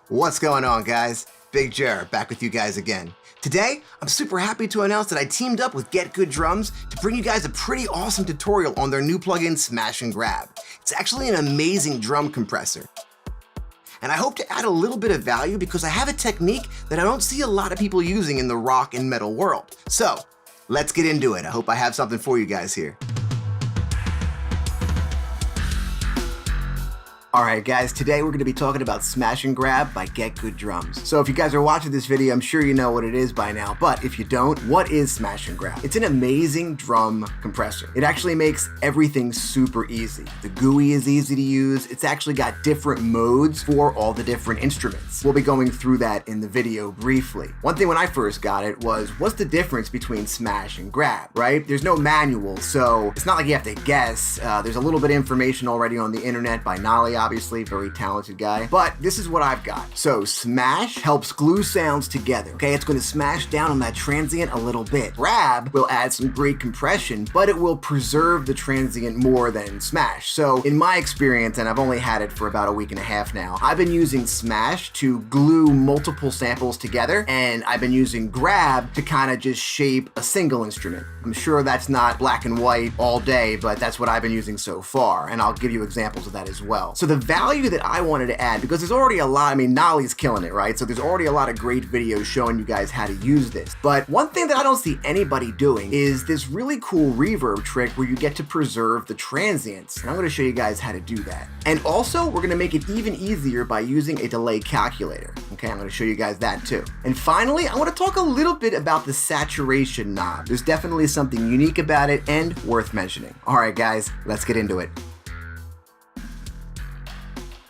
What's going on, guys? Big Jer back with you guys again. Today, I'm super happy to announce that I teamed up with Get Good Drums to bring you guys a pretty awesome tutorial on their new plugin, Smash and Grab. It's actually an amazing drum compressor. And I hope to add a little bit of value because I have a technique that I don't see a lot of people using in the rock and metal world. So, let's get into it. I hope I have something for you guys here. Alright guys, today we're going to be talking about Smash and Grab by Get Good Drums. So if you guys are watching this video, I'm sure you know what it is by now, but if you don't, what is Smash and Grab? It's an amazing drum compressor. It actually makes everything super easy. The GUI is easy to use. It's actually got different modes for all the different instruments. We'll be going through that in the video briefly. One thing when I first got it was, what's the difference between Smash and Grab, right? There's no manual, so it's not like you have to guess. There's a little bit of information already on the internet by Nite, obviously, very talented guy, but this is what I've got. So Smash helps glue sounds together, okay? It's going to smash down on that transient a little bit. Grab will add some great compression, but it will preserve the transient more than Smash. So in my experience, and I've only had it for about a week and a half now, I've been using Smash to glue multiple samples together, and I've been using Grab to kind of just shape a single instrument. I'm sure that's not black and white all day, but that's what I've been using so far, and I'll give you examples of that as well. So the value that I wanted to add, because there's already a lot, I mean, Nolly's killing it, right? So there's already a lot of great videos showing you guys how to use this. But one thing that I don't see anybody doing is this really cool reverb trick where you get to preserve the transients. And I'm going to show you guys how to do that. And also, we're going to make it even easier by using a delay calculator. Okay, I'm going to show you guys that too. And finally, I want to talk a little bit about the saturation knob. There's definitely something unique about it and worth mentioning. All right, guys, let's get into it.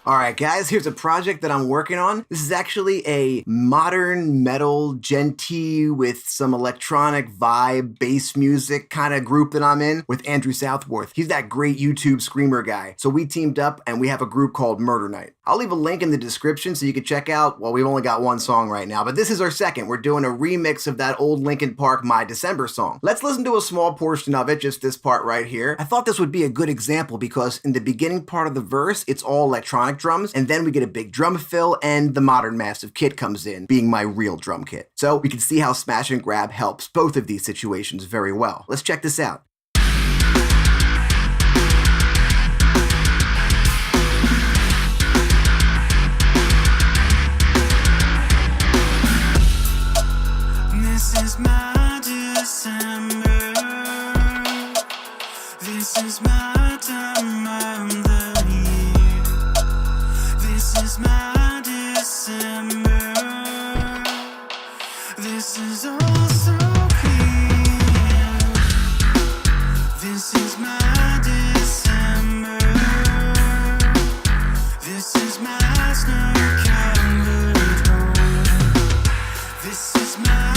Alright guys, here's a project that I'm working on. This is actually a modern metal genty with some electronic vibe, bass music kind of group that I'm in with Andrew Southworth. He's that great YouTube screamer guy. So we teamed up and we have a group called Murder Nite. I'll leave a link in the description so you can check out, well, we've only got one song right now, but this is our second. We're doing a remix of that old Linkin Park My December song. Let's listen to a small portion of it, just this part right here. I thought this would be a good example because in the beginning part of the verse, it's all electronic drums, and then we get a big drum fill and the modern massive kit comes in, being my real drum kit. So we can see how Smash and Grab helps both of these situations very well. Let's check this out. This is my December. This is my time of the year. This is my December. This is all so clear. This is my December. This is my snow-covered home. This is my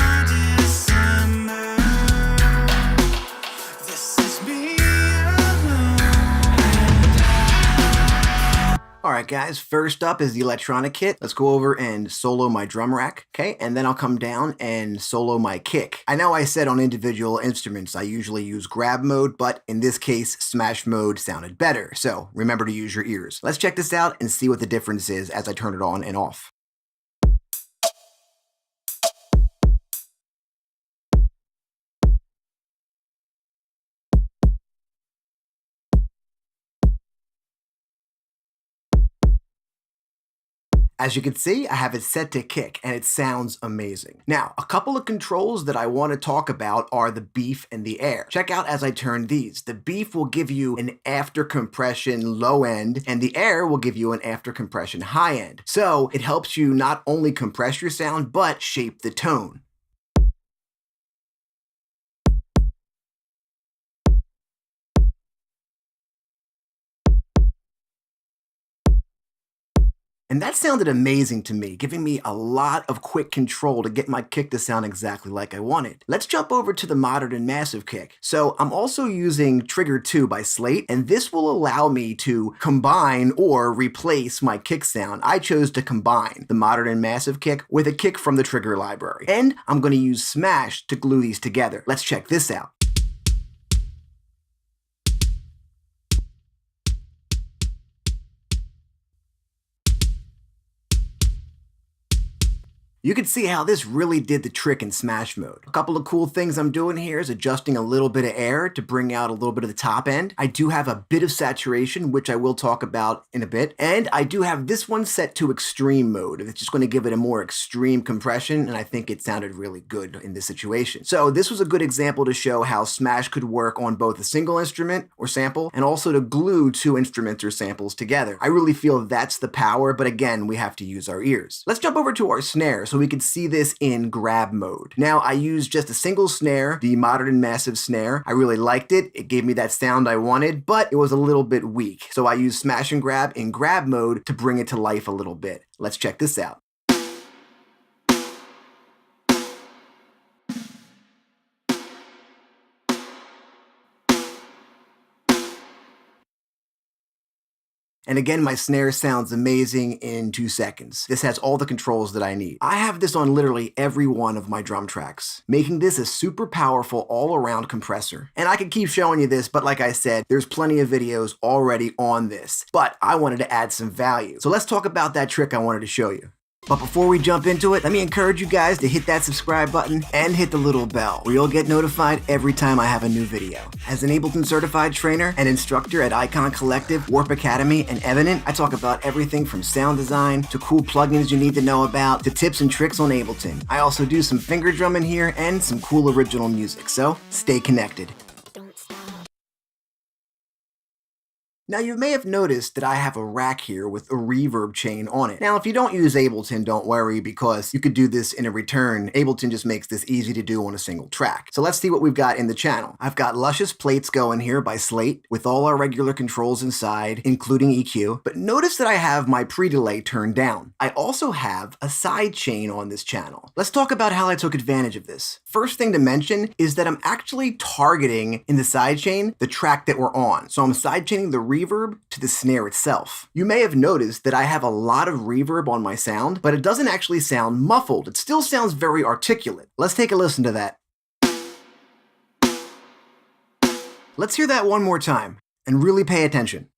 Alright guys, first up is the electronic kit. Let's go over and solo my drum rack, okay? And then I'll come down and solo my kick. I know I said on individual instruments I usually use grab mode, but in this case, smash mode sounded better. So remember to use your ears. Let's check this out and see what the difference is as I turn it on and off. As you can see, I have it set to kick and it sounds amazing. Now, a couple of controls that I want to talk about are the beef and the air. Check out as I turn these. The beef will give you an after compression low end and the air will give you an after compression high end. So it helps you not only compress your sound, but shape the tone. And that sounded amazing to me, giving me a lot of quick control to get my kick to sound exactly like I wanted. Let's jump over to the modern and massive kick. So I'm also using Trigger 2 by Slate, and this will allow me to combine or replace my kick sound. I chose to combine the modern and massive kick with a kick from the Trigger library. And I'm going to use Smash to glue these together. Let's check this out. You can see how this really did the trick in smash mode. A couple of cool things I'm doing here is adjusting a little bit of air to bring out a little bit of the top end. I do have a bit of saturation, which I will talk about in a bit. And I do have this one set to extreme mode. It's just going to give it a more extreme compression, and I think it sounded really good in this situation. So this was a good example to show how smash could work on both a single instrument or sample, and also to glue two instruments or samples together. I really feel that's the power, but again, we have to use our ears. Let's jump over to our snare so we can see this in grab mode. Now, I used just a single snare, the Modern and Massive snare. I really liked it. It gave me that sound I wanted, but it was a little bit weak. So I used smash and grab in grab mode to bring it to life a little bit. Let's check this out. And again, my snare sounds amazing in 2 seconds. This has all the controls that I need. I have this on literally every one of my drum tracks, making this a super powerful all-around compressor. And I could keep showing you this, but like I said, there's plenty of videos already on this. But I wanted to add some value. So let's talk about that trick I wanted to show you. But before we jump into it, let me encourage you guys to hit that subscribe button and hit the little bell, where you'll get notified every time I have a new video. As an Ableton certified trainer and instructor at Icon Collective, Warp Academy, and Evident, I talk about everything from sound design to cool plugins you need to know about to tips and tricks on Ableton. I also do some finger drumming here and some cool original music, so stay connected. Now, you may have noticed that I have a rack here with a reverb chain on it. Now, if you don't use Ableton, don't worry, because you could do this in a return. Ableton just makes this easy to do on a single track. So let's see what we've got in the channel. I've got Luscious Plates going here by Slate with all our regular controls inside, including EQ. But notice that I have my pre-delay turned down. I also have a side chain on this channel. Let's talk about how I took advantage of this. First thing to mention is that I'm actually targeting in the side chain the track that we're on. So I'm side chaining the reverb to the snare itself. You may have noticed that I have a lot of reverb on my sound, but it doesn't actually sound muffled. It still sounds very articulate. Let's take a listen to that. Let's hear that one more time and really pay attention.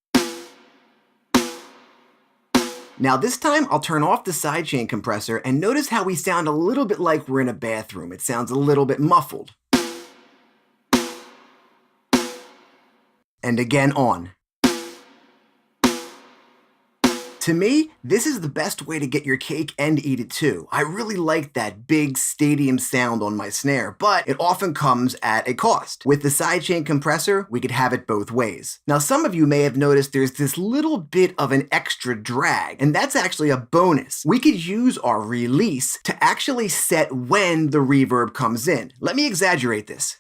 Now this time I'll turn off the sidechain compressor and notice how we sound a little bit like we're in a bathroom. It sounds a little bit muffled. And again on. To me, this is the best way to get your cake and eat it too. I really like that big stadium sound on my snare, but it often comes at a cost. With the sidechain compressor, we could have it both ways. Now, some of you may have noticed there's this little bit of an extra drag, and that's actually a bonus. We could use our release to actually set when the reverb comes in. Let me exaggerate this.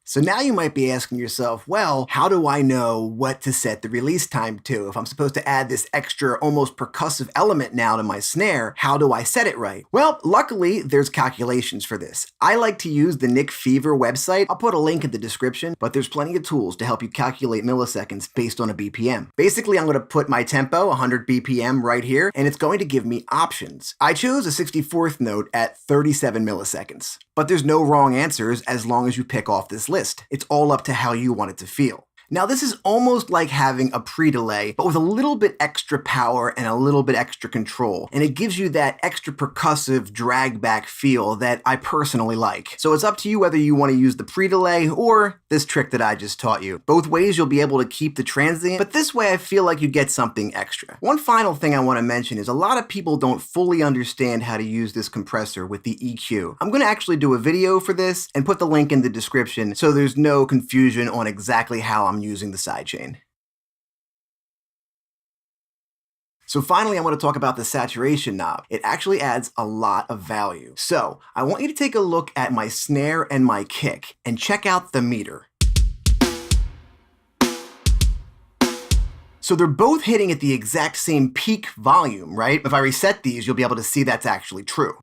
So now you might be asking yourself, well, how do I know what to set the release time to? If I'm supposed to add this extra, almost percussive element now to my snare, how do I set it right? Well, luckily, there's calculations for this. I like to use the Nick Fever website. I'll put a link in the description, but there's plenty of tools to help you calculate milliseconds based on a BPM. Basically, I'm going to put my tempo, 100 BPM, right here, and it's going to give me options. I chose a 64th note at 37 milliseconds. But there's no wrong answers as long as you pick off this list. It's all up to how you want it to feel. Now, this is almost like having a pre-delay, but with a little bit extra power and a little bit extra control. And it gives you that extra percussive drag back feel that I personally like. So it's up to you whether you want to use the pre-delay or this trick that I just taught you. Both ways you'll be able to keep the transient, but this way I feel like you get something extra. One final thing I want to mention is a lot of people don't fully understand how to use this compressor with the EQ. I'm going to actually do a video for this and put the link in the description so there's no confusion on exactly how I'm using the sidechain. So finally, I want to talk about the saturation knob. It actually adds a lot of value. So I want you to take a look at my snare and my kick and check out the meter. So they're both hitting at the exact same peak volume, right? If I reset these, you'll be able to see that's actually true.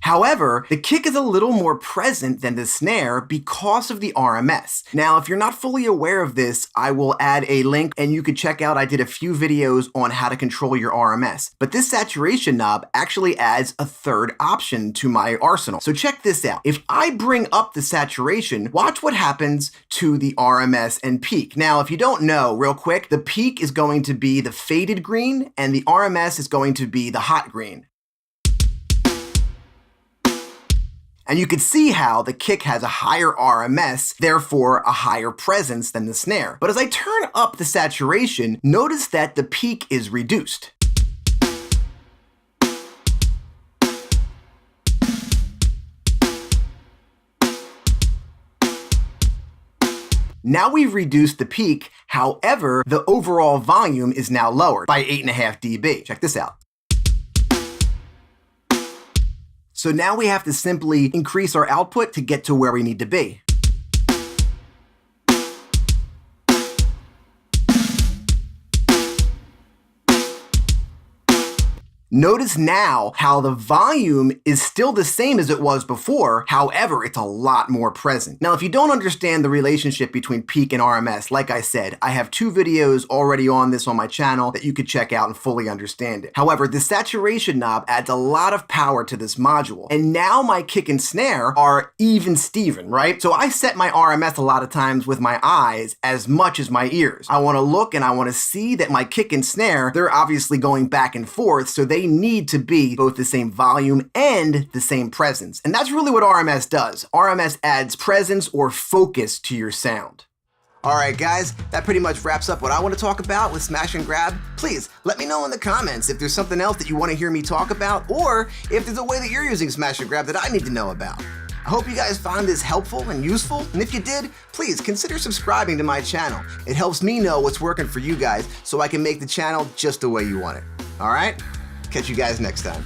However, the kick is a little more present than the snare because of the RMS. Now, if you're not fully aware of this, I will add a link and you could check out, I did a few videos on how to control your RMS. But this saturation knob actually adds a third option to my arsenal. So check this out. If I bring up the saturation, watch what happens to the RMS and peak. Now, if you don't know, real quick, the peak is going to be the faded green and the RMS is going to be the hot green. And you can see how the kick has a higher RMS, therefore a higher presence than the snare. But as I turn up the saturation, notice that the peak is reduced. Now we've reduced the peak, however, the overall volume is now lowered by 8.5 dB. Check this out. So now we have to simply increase our output to get to where we need to be. Notice now how the volume is still the same as it was before, however, it's a lot more present. Now, if you don't understand the relationship between peak and RMS, like I said, I have 2 videos already on this on my channel that you could check out and fully understand it. However, the saturation knob adds a lot of power to this module, and now my kick and snare are even Steven, right? So I set my RMS a lot of times with my eyes as much as my ears. I want to look and I want to see that my kick and snare, they're obviously going back and forth, so they need to be both the same volume and the same presence. And that's really what RMS does. RMS adds presence or focus to your sound. All right, guys, that pretty much wraps up what I want to talk about with Smash and Grab. Please let me know in the comments if there's something else that you want to hear me talk about, or if there's a way that you're using Smash and Grab that I need to know about. I hope you guys found this helpful and useful, and if you did, please consider subscribing to my channel. It helps me know what's working for you guys so I can make the channel just the way you want it. All right? Catch you guys next time.